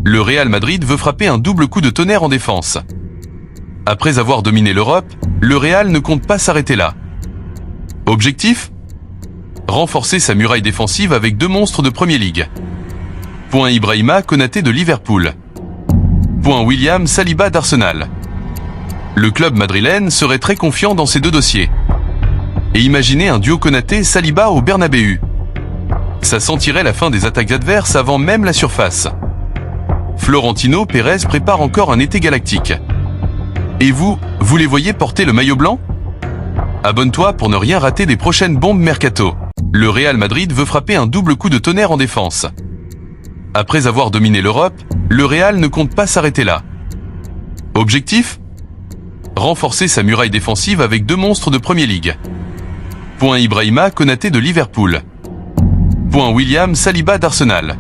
Le Real Madrid veut frapper un double coup de tonnerre en défense. Après avoir dominé l'Europe, le Real ne compte pas s'arrêter là. Objectif ? Renforcer sa muraille défensive avec deux monstres de Premier League. Point Ibrahima Konaté de Liverpool. Point William Saliba d'Arsenal. Le club madrilène serait très confiant dans ces deux dossiers. Et imaginez un duo Konaté-Saliba au Bernabéu. Ça sentirait la fin des attaques adverses avant même la surface. Florentino Pérez prépare encore un été galactique. Et vous les voyez porter le maillot blanc ? Abonne-toi pour ne rien rater des prochaines bombes mercato. Le Real Madrid veut frapper un double coup de tonnerre en défense. Après avoir dominé l'Europe, le Real ne compte pas s'arrêter là. Objectif ? Renforcer sa muraille défensive avec deux monstres de Premier League. Point Ibrahima Konaté de Liverpool. Point William Saliba d'Arsenal.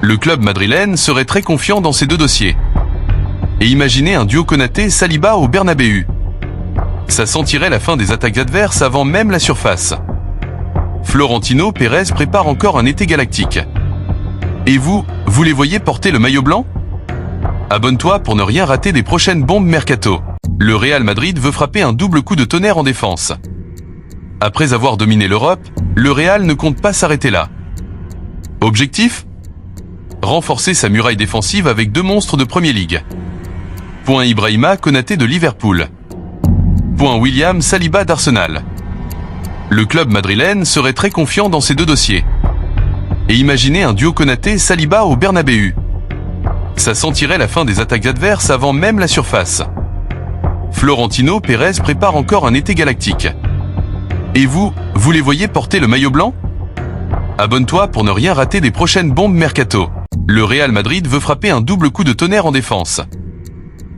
Le club madrilène serait très confiant dans ces deux dossiers. Et imaginez un duo Konaté-Saliba au Bernabéu. Ça sentirait la fin des attaques adverses avant même la surface. Florentino Pérez prépare encore un été galactique. Et vous les voyez porter le maillot blanc ? Abonne-toi pour ne rien rater des prochaines bombes mercato. Le Real Madrid veut frapper un double coup de tonnerre en défense. Après avoir dominé l'Europe, le Real ne compte pas s'arrêter là. Objectif ? Renforcer sa muraille défensive avec deux monstres de Premier League. Point Ibrahima Konaté de Liverpool. Point William Saliba d'Arsenal. Le club madrilène serait très confiant dans ces deux dossiers. Et imaginez un duo Konaté-Saliba au Bernabéu. Ça sentirait la fin des attaques adverses avant même la surface. Florentino Pérez prépare encore un été galactique. Et vous les voyez porter le maillot blanc ? Abonne-toi pour ne rien rater des prochaines bombes mercato. Le Real Madrid veut frapper un double coup de tonnerre en défense.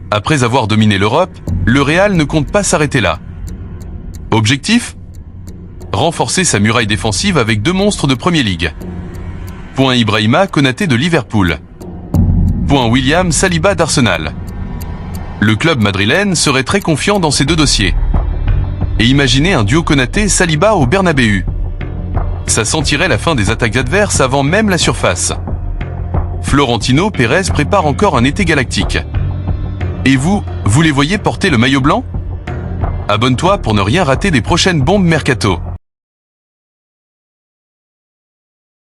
Après avoir dominé l'Europe, le Real ne compte pas s'arrêter là. Objectif ? Renforcer sa muraille défensive avec deux monstres de Premier League. Point Ibrahima Konaté de Liverpool. Point William Saliba d'Arsenal. Le club madrilène serait très confiant dans ces deux dossiers. Et imaginez un duo Konaté-Saliba au Bernabéu. Ça sentirait la fin des attaques adverses avant même la surface. Florentino Pérez prépare encore un été galactique. Et vous les voyez porter le maillot blanc ? Abonne-toi pour ne rien rater des prochaines bombes mercato.